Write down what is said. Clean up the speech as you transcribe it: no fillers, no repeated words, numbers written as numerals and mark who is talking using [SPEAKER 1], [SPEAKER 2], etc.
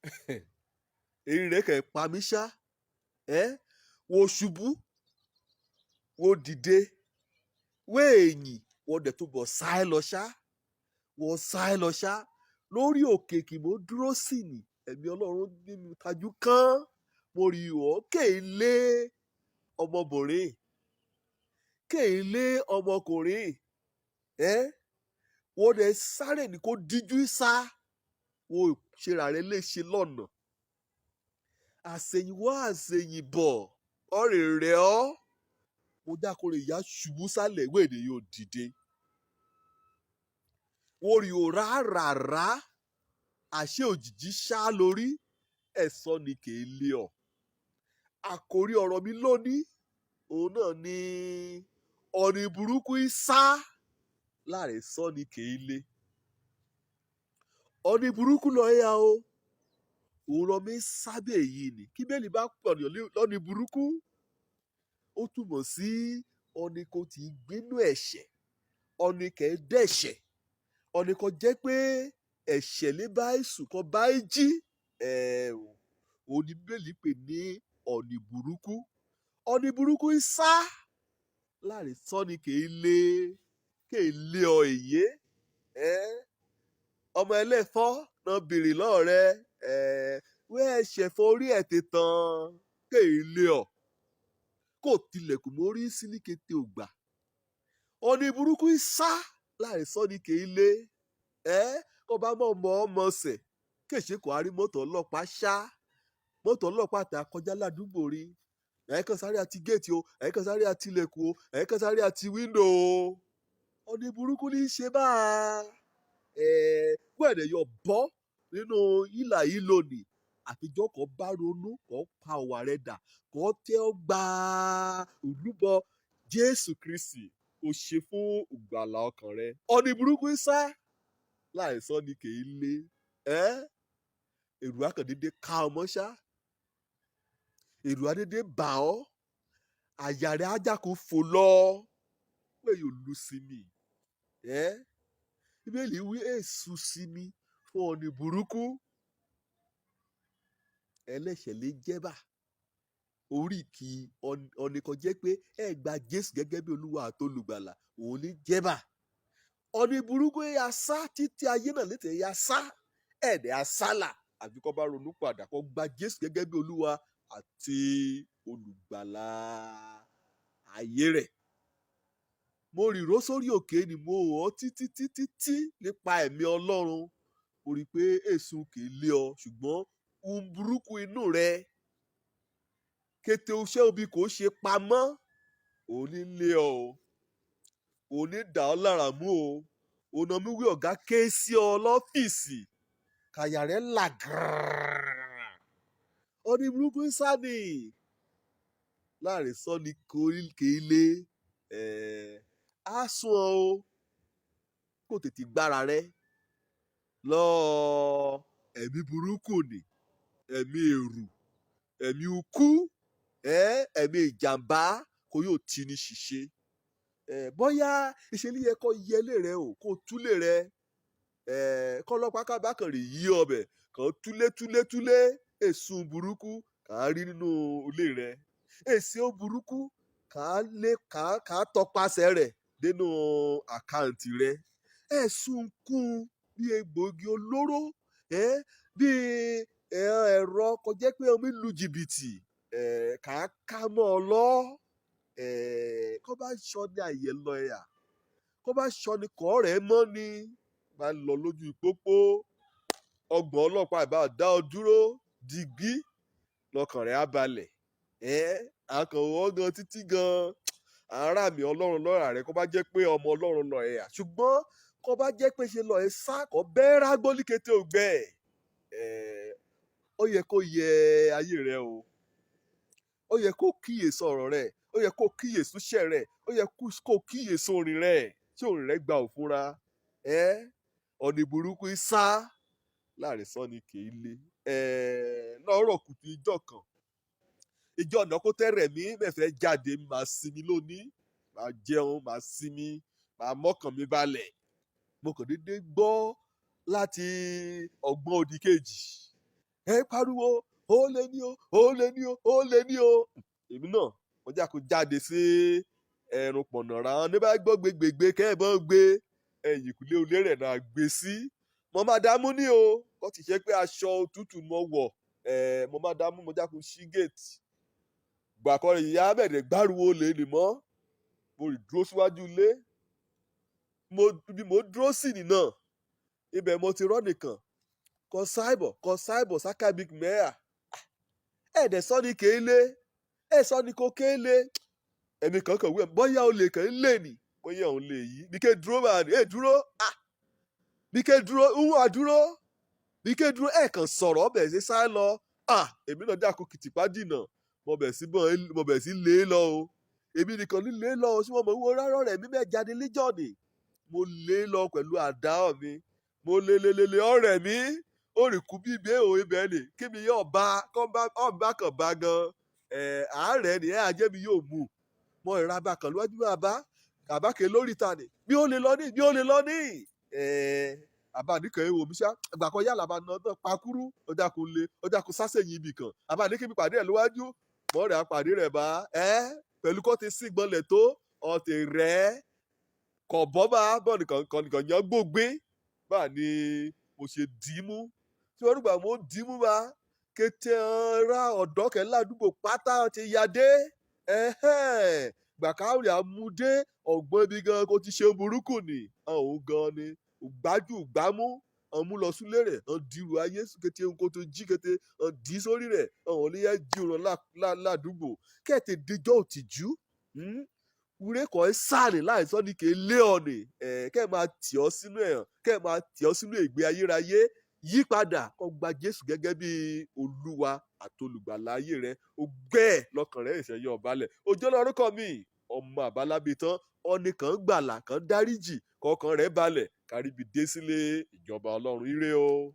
[SPEAKER 1] èyí rẹ̀ kẹ̀ pa mí ṣá. Wo ṣubú, wo dìde, wo èyìn, wọ́n dẹ̀ tó bọ̀ sá ẹ lọ ṣá. Wọ́n sá ẹ lọ ṣá. Lórí òkè kì mo dúró sí ni ẹ̀mí Ọlọ́run nínú tajú kán. Mo rí ọ́ kéèlé ọmọbìnrin, kéèlé ọmọkùnrin. Wọ́n dẹ̀ sáré ní kó díjú sá. Wọ́n ṣera rẹ̀ léṣe lọ́nà. Àṣẹ̀yìnwá àṣẹ̀yìnbọ̀ ọ̀rẹ́ rẹ̀ ọ́. Mo dákòrè ìyá ṣubú sálẹ̀ wéèdè yóò dìde. Wọ́n rí o rárá àṣẹ òjijì ṣá lórí ẹ̀sọ́ ni kéèlé ọ̀. Àkòrí ọ̀rọ̀ mi lónìí òun náà ni ọ̀nì burúkú sá láàrẹ̀ sọ́ ni kéèlé. Ọ̀nì burúkú lọ yá o. Òun lọ mi sábẹ́ èyí ni. Kí bẹ́ẹ̀ ni bá pọ̀ lọ́nì burúkú. Ó túmọ̀ sí ọ̀nì kò tí ì gbénú ẹ̀ṣẹ̀. Ọ̀nì kẹ̀ dẹ̀ṣẹ̀. Ọ̀nì kan jẹ́ pé ẹ̀ṣẹ̀ lé bá èsù kan bá jí. Òun ni Bíbélì pè ní ọ̀nì burúkú. Ọ̀nì burúkú sá láàrin sọ́ni kéèlé ọ èyí. Ọmọ ẹlẹ́fọ́ náà bèrè lọ́ọ̀rẹ́. Wẹ́ ẹ̀ṣẹ̀ forí ẹ̀ tè tán kéèlé ọ̀. Kò tilẹ̀kùn mórí sílíkété ògbà. Ọ̀nì burúkú sá láàrin sọ́ni kéèlé. Kọ́ bá mọ̀ ọmọ ọ̀sẹ̀ kéṣe kò á rí mọ́tò ọlọ́pàá ṣá. Mọ́tò ọlọ́pàá tà kọjá ládùúgbò rí. Ẹ̀ẹ́kan sáré àti géètì o, ẹ̀ẹ́kan sáré àti ilẹ̀kùn o, ẹ̀ẹ́kan sáré àti wíńdò o. Ọ̀nì burúkú ní í ṣe báa. Gbọ́dọ̀ yọ bọ́ nínú ìlà yìí lónìí. Àfijọ́ kan bá ronú kan pa ọ̀wà rẹ̀ dà kan tẹ́ ọ gba olúbọ Jésù Kristi kò ṣe fún ìgbàlà ọkàn rẹ̀. Ọ̀nì burúkú sá láìsọ ni kéèlé. Èrù akàndédé ká ọmọ ṣá. Èrù adédé bà ọ́. Àyà rẹ̀ ajá kò fò lọ. Pé yóò lu sí mi. Bíbélì wí èṣù sí mi fún ọ̀nì burúkú. Ẹlẹ́ṣẹ̀ lè jẹ́bà. Orí kì ọ̀nì kan jẹ́ pé ẹ gba Jésù gẹ́gẹ́ bí Olúwa àtolùgbàlà. Òun ní jẹ́bà. Ọ̀nì burúkú yà sá títí ayé náà létè yà sá. Ẹ̀dẹ̀ àsálà àbí kọ́ bá ronú padà kọ́ gba Jésù gẹ́gẹ́ bí Olúwa àti olùgbàlà ayé rẹ̀. Mo rìró sórí òkè ni mo hàn títí nípa ẹ̀mí Ọlọ́run. Mo rí i pé èṣù kéèlé ọ ṣùgbọ́n ohun burúkú inú rẹ kété iṣẹ́ òbí kò ṣe pamọ́. Òun ní lé ọ o. Òun ní dà ọ́ lára mú o. Òun náà mú wí ọ̀gá ké sí ọ lọ́fíìsì. Kàyà rẹ̀ là gàràrà. Ọ̀nì burúkú sá ni láàrin sọ́ni kéèlé. Á sún ọ o. Kò tètè gbára rẹ lọ ẹ̀mí burúkú ni. Ẹ̀mí èrù, ẹ̀mí ukú, ẹ̀mí ìjàmbá kò yóò ti ní ṣìṣe. Bóyá ìṣẹ̀lẹ̀ yẹ kó yẹlé rẹ o kó túlé rẹ. Kọ́lọ́pàá kábàkàn rè yí ọbẹ̀ kàn túlé èsùn burúkú kà á rí nínú ilé rẹ. Èsì ó burúkú kà á tọpasẹ̀ rẹ̀ nínú àkáǹtì rẹ. Ẹ̀sùn kún bí egbòogi olóró. Bí ẹ̀rọ kò jẹ́ pé omi lu jìbìtì. Kà á ká mọ́ ọ lọ. Kọ́ bá sọ ní àyè lọ ẹ̀yà. Kọ́ bá sọ ní kọ́ rẹ̀ mọ́ ni. Máa ń lọ lójú ìpópó. Ọgbọ̀n ọlọ́pàá ìbá dá ọ dúró. Dìgbí lọkàn rẹ̀ á balẹ̀. Akànwọ́ gan títí gan. Ará mi Ọlọ́run lọ́ra rẹ̀ kọ́ bá jẹ́ pé ọmọ Ọlọ́run lọ ẹ̀yà. Ṣùgbọ́n kọ́ bá jẹ́ pé ṣe lọ ẹ̀ sá kọ́ bẹ́ẹ̀ rágbólí kété ògbẹ́. Ó yẹ kó yẹ ayé rẹ o. Ó yẹ kó kíyèsí ọ̀rọ̀ rẹ. Ó yẹ kó kíyèsí iṣẹ́ rẹ. Ó yẹ kó kíyèsí orin rẹ. Tí orin rẹ gba òfúnra. Ọ̀nì burúkú sá láàrin sọ́ni kéèlé. Lọ́rọ̀ kùtù ìjọ kan. Ìjọ ọ̀nà kó tẹ́rẹ̀ mí mẹ́fẹ́ jáde màá sinmi lónìí. Màá jẹun, màá sinmi, màá mọ́kàn mi balẹ̀. Mo kàn déédéé gbọ́ láti ọgbọ́n òdì kejì. ẹ pariwo ó lé ní o ó lé ní o ó lé ní o. èmi náà mo jà kó jáde sí ẹ̀rùn pọ̀nàrà ní bá gbọ́ gbégbègbè kẹ́ẹ̀bọ́n gbé ẹ̀yìnkùlé olé rẹ̀ náà gbé sí. mo máa dààmú ní o kó ti ṣe pé aṣọ òtútù mo wọ̀ mo máa dààmú mo jà kó ṣí géètì. gbàkọ́rẹ́ ìyá bẹ̀rẹ̀ gbárùwò lè nì mọ́ mo rí dúró síwájú ilé bí mo dúró sí nìna ibẹ̀ mo ti rọ́ nìkan kọ sáìbọ̀ sákàbík mẹ́à ẹ̀ẹ́dẹ̀ sọ ni kéèlé ẹ̀ sọ ni kò kéèlé ẹ̀mí kankan wẹ̀ bóyá o lè kàn ń lè nì bóyá òun lè yí bí ké dúró máa ní dúró bí ké dúró dúró bí ké dúró ẹ̀ kàn sọ̀rọ̀ ọbẹ̀ sí sáà lọ èmi náà dàkú kìtìpá dìnà mo bẹ̀ sí lé lọ o èmi nìkan ní lé lọ o sí wọn mọ̀ wọ́n rárá rẹ̀ mi bẹ́ẹ̀ jáde léjọ́ ni mo lé lọ pẹ̀lú àdá mi mo lé ọ̀rẹ́ mi ó rì kú bí ibẹ̀ òun ibẹ̀ ni kí mi yóò bá ọba kan bá gan àárẹ̀ ni ajẹ́ mi yóò mú mo ìra bá kan lójú àbáke lórí ta ni bí ó lè lọ ní àbá nìkan èèwọ̀ mi ṣá ìgbà kan yálà bá ná náà pakúrú ọjà kò sásẹ̀yìn ibì kan àbá ní kí mi pàdé ẹ̀ lówájú mọ́ rẹ̀ apàdé rẹ̀ bá pẹ̀lú kó ti sí gbọ́nlẹ̀ tó ọ̀tẹ̀ rẹ̀ kọ̀ bọ́ bá bọ́ nìkan yẹn gbógbé bá ní mo ṣe dìímú tí wọ́n rúgbà mo dìímú bá kété ra ọ̀dọ́ kẹ́ ládùúgbò pátá ti ya dé gbàkáwìrì àmúdé ọ̀gbọ́n ibi gan kó ti ṣe burúkú ni àwọn gan ni gbájú gbámú ọmú lọ súlé rẹ̀ dìrù ayé kété nǹkan tó jí kété dì í sórí rẹ̀ oníyẹ jí òun ládùúgbò kẹ́ẹ̀tẹ̀ díjọ́ òtìjú wúrẹ́ kọ́ ẹ sáàní láìsọ́ ní kí lé ọ̀nì kẹ́ẹ̀ máa tì ọ́ sínú ẹ̀hàn kẹ́ẹ̀ máa tì ọ́ sínú ìgbé ayérayé yípadà kó gba Jésù gẹ́gẹ́ bí Olúwa àtolùgbàlà ayé rẹ̀ ó gbẹ́ lọ́kàn rẹ̀ ìṣẹ́yẹ ọ̀bálẹ̀ òjò lórúkọ mi ọmọ àbálábí tán ọ̀nì kan gbàlà kan dáríjì kọkàn rẹ̀ balẹ̀ káríbi dé sílé ìjọba Ọlọ́run ire o.